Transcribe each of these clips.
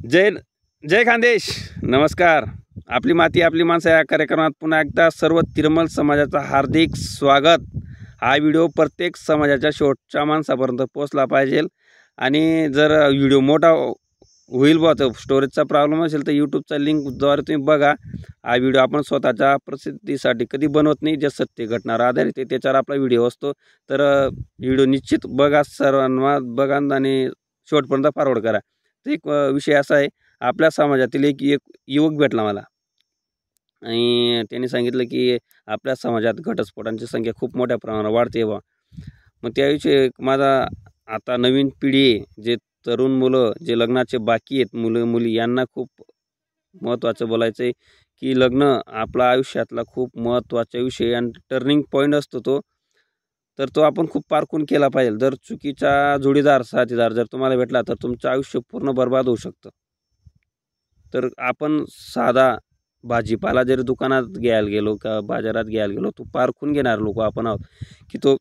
जय जय खानदेश. नमस्कार. आपली माती आपली माणसं या कार्यक्रमात पुन्हा एकदा सर्व तिरमल समाजाचा हार्दिक स्वागत. हा व्हिडिओ प्रत्येक समाजाच्या शेवटच्या माणसापर्यंत पोहोचला पाहिजे आणि जर व्हिडिओ मोठा होईल बा तर स्टोरेजचा प्रॉब्लेम असेल तर यूट्यूबचा लिंकद्वारे तुम्ही बघा. हा व्हिडिओ आपण स्वतःच्या प्रसिद्धीसाठी कधी बनवत नाही, जे सत्य घटनावर आधारित आहे त्याच्यावर आपला व्हिडिओ असतो. तर व्हिडिओ निश्चित बघा, सर्वांना बघा आणि शेवटपर्यंत फॉरवर्ड करा. तर एक विषय असा आहे, आपल्या समाजातील एक एक युवक भेटला मला आणि त्यांनी सांगितलं की आपल्या समाजात घटस्फोटांची संख्या खूप मोठ्या प्रमाणावर वाढते बा. मग त्याविषयी माझा आता नवीन पिढी आहे, जे तरुण मुलं जे लग्नाचे बाकी आहेत मुलं मुली, यांना खूप महत्त्वाचं बोलायचं आहे की लग्न आपला आयुष्यातला खूप महत्त्वाचा विषय आणि टर्निंग पॉईंट असतो तो. तर तो आपण खूप पारखून केला पाहिजे. जर चुकीचा जोडीदार साथीदार जर तुम्हाला भेटला तर तुमचं आयुष्य पूर्ण बर्बाद होऊ शकतं. तर आपण साधा भाजीपाला जरी दुकानात घ्यायला गेलो का बाजारात घ्यायला गेलो, तो पारखून घेणार लोक आपण आहोत की तो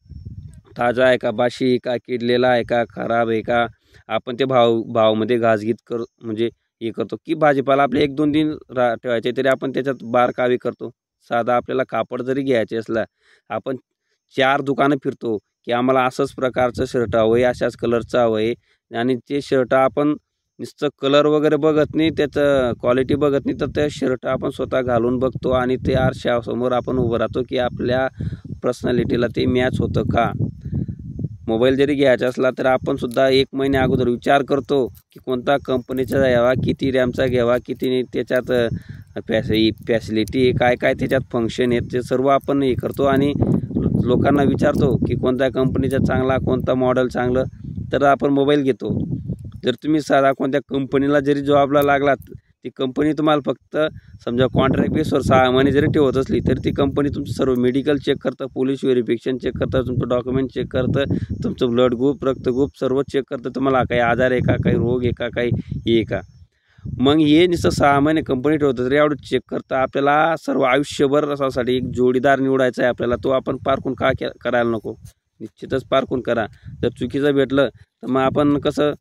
ताजा आहे का, बाशी आहे का, किडलेला आहे का, खराब आहे का. आपण ते भावमध्ये घासगीत म्हणजे हे करतो की भाजीपाला आपले 1-2 दिन ठेवायचे तरी आपण त्याच्यात बारकावे करतो. साधा आपल्याला कापड जरी घ्यायचे असला, आपण 4 दुकानं फिरतो की आम्हाला असंच प्रकारचं शर्ट हवं आहे, अशाच कलरचं हवं आहे. आणि ते शर्ट आपण नुसतं कलर वगैरे बघत नाही, त्याचं क्वालिटी बघत नाही, तर ते शर्ट आपण स्वतः घालून बघतो आणि ते आरशासमोर आपण उभं राहतो की आपल्या पर्सनॅलिटीला ते मॅच होतं का. मोबाईल जरी घ्यायचा असला तर आपण सुद्धा 1 महिन्या अगोदर विचार करतो की कोणता कंपनीचा घ्यावा, किती रॅमचा घ्यावा, किती त्याच्यात फॅसिलिटी काय काय त्याच्यात फंक्शन आहेत, ते सर्व आपण हे करतो आणि लोकांना विचारतो की कोणत्या कंपनीचा चांगला, कोणता मॉडेल चांगलं, तर आपण मोबाईल घेतो. जर तुम्ही साधा कोणत्या कंपनीला जरी जॉबला लागलात, ती कंपनी तुम्हाला फक्त समजा कॉन्ट्रॅक्ट बेसवर 6 महिने जरी ठेवत असली तरी ती कंपनी तुमचं सर्व मेडिकल चेक करतं, पोलीस व्हेरिफिकेशन चेक करतं, तुमचं डॉक्युमेंट चेक करतं, तुमचं ब्लड ग्रुप, रक्तग्रुप सर्व चेक करतं, तुम्हाला काही आजार आहे का, काही रोग आहे का, काही हे आहे का. मग हे नुसतं 6 महिने कंपनी ठेवतं तरी एवढं चेक करतं. आपल्याला सर्व आयुष्यभर असासाठी एक जोडीदार निवडायचा आहे आपल्याला, तो आपण पारखून का करायला नको. निश्चितच पारखून करा. जर चुकीचं भेटलं तर मग आपण कसं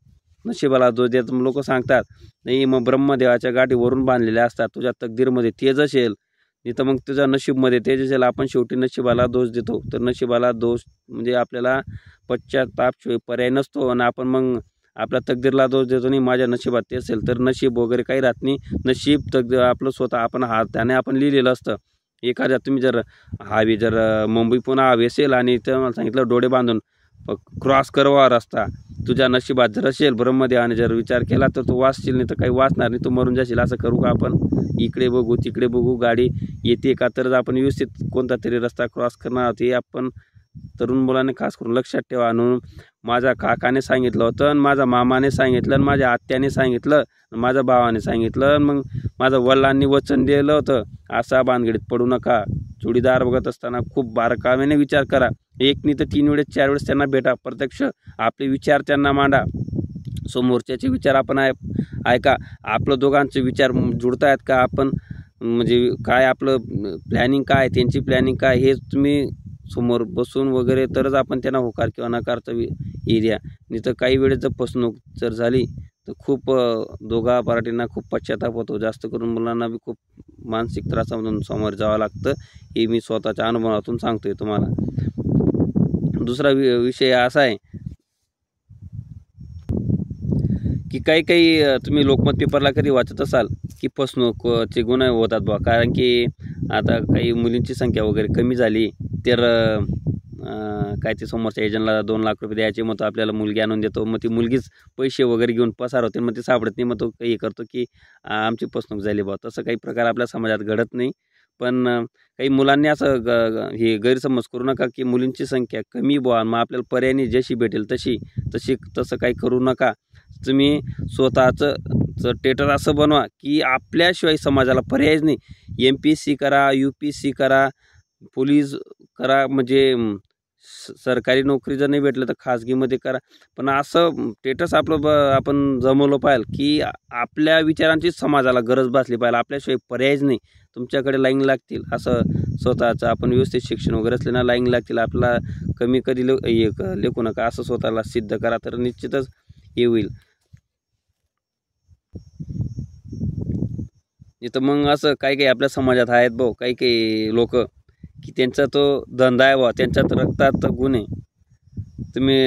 नशिबाला दोष देत. लोक सांगतात नाही, मग ब्रह्मदेवाच्या गाठी वरून बांधलेल्या असतात, तुझ्या तकदीरमध्ये तेज असेल नाही तर मग तुझ्या नशीबमध्ये तेज असेल. आपण शेवटी नशिबाला दोष देतो. तर नशिबाला दोष म्हणजे आपल्याला पश्चाताप पर्याय नसतो आणि आपण मग आपल्या तकदीरला दोष देतो, नाही माझ्या नशिबात ते असेल. तर नशीब वगैरे काही राहत नाही. नशीब तकदीर आपलं स्वतः आपण हाताने आपण लिहिलेलं असतं. एखाद्या तुम्ही जर हवी जर मुंबई पुन्हा हवी असेल आणि मला सांगितलं डोळे बांधून क्रॉस करवा रस्ता, तुझ्या नशिबात जर असेल ब्रह्मदेवाने जर विचार केला तर तू वाचशील, नाही तर काही वाचणार नाही, तू मरून जाशील. असं करू का आपण? इकडे बघू तिकडे बघू, गाडी येते का, तरच आपण व्यवस्थित कोणता तरी रस्ता क्रॉस करणार आहोत. हे आपण तरुण मुलांनी खास करून लक्षात ठेवा. आणि माझ्या काकाने सांगितलं होतं आणि माझ्या मामाने सांगितलं आणि माझ्या आत्याने सांगितलं, माझ्या भावाने सांगितलं, मग माझ्या वडिलांनी वचन दिलं होतं, असा भानगडीत पडू नका. जोडीदार बघत असताना खूप बारकाव्याने विचार करा. 1 नाही तर 3 वेळेस 4 वेळेस त्यांना भेटा, प्रत्यक्ष आपले विचार त्यांना मांडा. समोरच्याचे विचार आपण ऐका. आपलं दोघांचे विचार जुळत आहेत का, आपण म्हणजे काय आपलं प्लॅनिंग काय, त्यांची प्लॅनिंग काय, हे तुम्ही समोर बसून वगैरे तरच आपण त्यांना होकार किंवा नकारचा एरिया. नाही तर काही वेळेस जर फसवणूक जर झाली तर खूप दोघा पार्टींना खूप पश्चाताप होतो. जास्त करून मुलांना बी खूप मानसिक त्रासामधून समोर जावं लागतं. हे मी स्वतःच्या अनुभवातून सांगतोय तुम्हाला. दुसरा विषय असा आहे की काही तुम्ही लोकमत पेपरला कधी वाचत असाल की फसवणूकचे गुन्हे होतात बा. कारण की आता काही मुलींची संख्या वगैरे कमी झाली तर काय ते समोरच्या एजंटला 2 लाख रुपये द्यायचे, मग तो आपल्याला मुलगी आणून देतो. मग ती मुलगीच पैसे वगैरे घेऊन पसार होते, मग ते सापडत नाही. मग तो काही करतो की आमची फसवणूक झाली बा. तसं काही प्रकार आपल्या समाजात घडत नाही. पण काही मुलांनी असं हे गैरसमज करू नका की मुलींची संख्या कमी बुवा, मग आपल्याला पर्यायी जशी भेटेल तसं काही करू नका. तुम्ही स्वतःचं स्टेटस असं बनवा की आपल्याशिवाय समाजाला पर्यायच नाही. MPSC करा, UPSC करा, पोलीस करा, म्हणजे सरकारी नोकरी जर नाही भेटलं तर खाजगीमध्ये करा. पण असं स्टेटस आपलं आपण जमवलं पाहिजे की आपल्या विचारांची समाजाला गरज भासली पाहिजे. आपल्याशिवाय पर्यायच नाही, तुमच्याकडे लाईन लागतील. असं स्वतःचं आपण व्यवस्थित शिक्षण वगैरे असले ना लाईन लागतील. आपला कमी कधी लेखू नका, असं स्वतःला सिद्ध करा, तर निश्चितच हे होईल. इथं मग असं काही काही आपल्या समाजात आहेत भाऊ, काही काही लोक की त्यांचा तो धंदा आहे बा, त्यांच्यात रक्तात गुण आहे. तुम्ही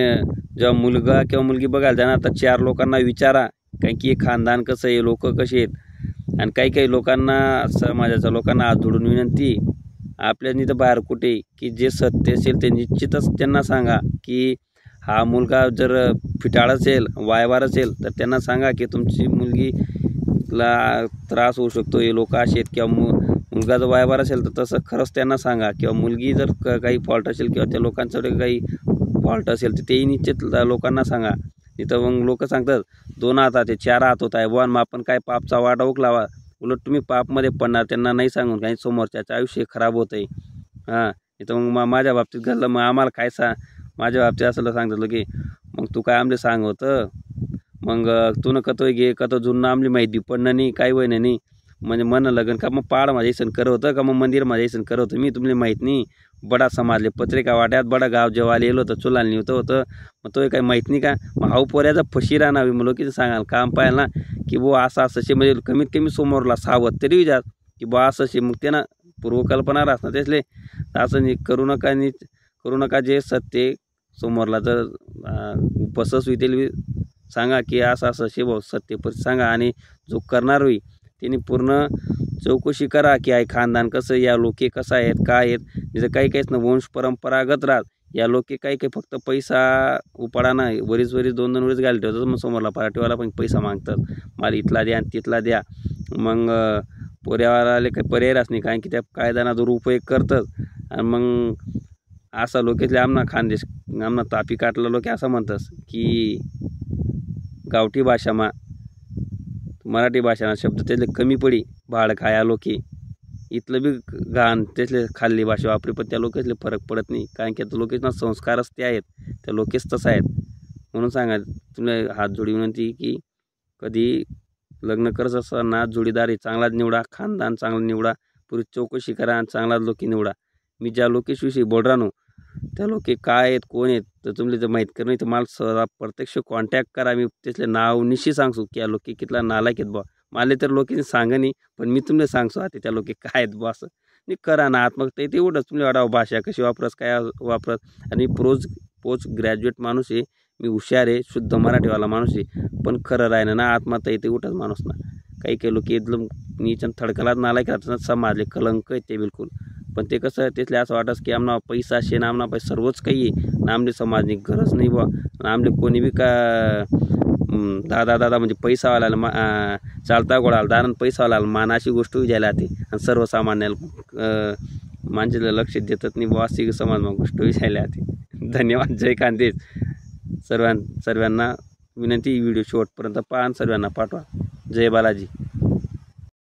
जेव्हा मुलगा किंवा मुलगी बघायला जाणार तर 4 लोकांना विचारा, कारण की हे खानदान कसं आहे, लोक कसे आहेत. आणि काही काही लोकांना, समाजाच्या लोकांना हात जोडून विनंती, आपल्यानी तर बाहेर कुठे की जे सत्य असेल ते निश्चितच त्यांना सांगा की हा मुलगा जर फिटाळ असेल, वायवार असेल तर त्यांना सांगा की तुमची मुलगीला त्रास होऊ शकतो, हे लोक असे आहेत. किंवा मुलगा जर वायवार असेल तर तसं खरंच त्यांना सांगा. किंवा मुलगी जर काही फॉल्ट असेल किंवा त्या लोकांचं काही फॉल्ट असेल तर तेही निश्चित लोकांना सांगा. तिथं मग लोक सांगतात 2 हातात आहे 4 हात होत आहे बुवा, मग आपण काय पापचा वाटा उकलावा. उलट तुम्ही पापमध्ये पडणार त्यांना नाही सांगून, काही समोरच्याचं आयुष्य खराब होतं आहे. हां, इथं मग माझ्या बाबतीत घडलं, मग आम्हाला काय माझ्या बाबतीत असं सांगितलं की मग तू काय आमले सांग होतं, मग तू न कतोय घे कतो जुनं आमली माहिती पडणं नाही काय वय नाही. म्हणजे मन लगन का मग पाड माझ्या इसन करत होतं का मग मंदिर माझ्या इसन करत होतं, मी तुम्हाला माहीत नाही. बडा समाजले पत्रिका वाट्यात बडा गाव जेव्हा आलेलं होतं चुलाल निवतं होतं, मग तो काही माहीत नाही का. मग हाऊ पोऱ्याचा फशी राहणार म्हणलो की सांगाल काम पाहायला ना की बुवा असं असं म्हणजे कमीत कमी समोरला सावध तरी विचार की बुवा असं शे, मग त्यांना पूर्वकल्पना राहत ना त्यासले. असं करू नका जे सत्य समोरला जर उपसस होईल सांगा की असं असं शे भाऊ सत्य पर सांगा. आणि जो करणार होई त्यांनी पूर्ण चौकशी करा की आहे खानदान कसं, या लोके कसं आहेत काय आहेत. तिथं काही काहीच ना वंश परंपरागत राहत, या लोके काही काही फक्त पैसा उपाडा ना वरीच 2-2 वरीच घाल ठेवतात. मग समोरला पार्टीवाला पण पैसा मागतात, मला इथला द्या आणि तिथला द्या. मग पोऱ्यावाले काही पर्यायच नाही, कारण की त्या कायद्याना दुरुपयोग करतात. आणि मग असा लोकेतले आमना खानदेश आमना तापी काटला लोक असं म्हणतात की गावठी भाषामा मराठी भाषा शब्द त्यातले कमी पडी भाड खाया लोके, इथलं बी घाण त्यातले खाल्ली भाषा वापरी, पण त्या लोकेसले फरक पडत नाही, कारण की त्या लोकेसना संस्कारच ते आहेत, त्या लोकेस तसं आहेत. म्हणून सांगा तुला हात जोडी विनंती की कधी लग्न करत असताना जोडीदारी चांगलाच निवडा, खानदान चांगलं निवडा, पुरी चौकशी करा आणि चांगलाच लोकी निवडा. मी ज्या लोकेशविषयी बोल राहनो त्या लोके काय आहेत कोण आहेत तर तुम्हाला जर माहीत कर नाही तर मला प्रत्यक्ष कॉन्टॅक्ट करा. मी त्यातले नाव निश्चित सांगतो की या लोके कितला नालायक आहेत बुवा. मला तर लोकांनी सांगा नाही, पण मी तुम्हाला सांगतो आता त्या लोके काय आहेत बुवा. असं नाही करा ना आत्महत्या ते एवढंच तुम्ही वाढावं, भाषा कशी वापरस काय वापरस. आणि पोस्ट ग्रॅज्युएट माणूस आहे, मी हुशार आहे, शुद्ध मराठीवाला माणूस आहे, पण खरं राहिलं ना आत्महत्या येते उठच माणूस ना. काही काही लोक एकदम नीच थडकलाच नालायक राहतात, समाजले कलंक आहे ते बिलकुल. पण ते कसं तिथले असं वाटस की आमना पैसा शेण आमना पैसा सर्वच काही आहे ना, आमले समाजनी गरज नाही बा. आमले कोणी बी का दादा म्हणजे पैसावाला चालता गोळाला दारण पैसावाला मान अशी गोष्ट विचारली जाते. आणि सर्वसामान्याला माणसाला लक्ष देतात नाही बा, अशी समाज मग गोष्ट विचारली जाते. धन्यवाद. जय खानदेश. सर्वांना विनंती, व्हिडिओ शेवटपर्यंत पहा आणि सर्वांना पाठवा. जय बालाजी.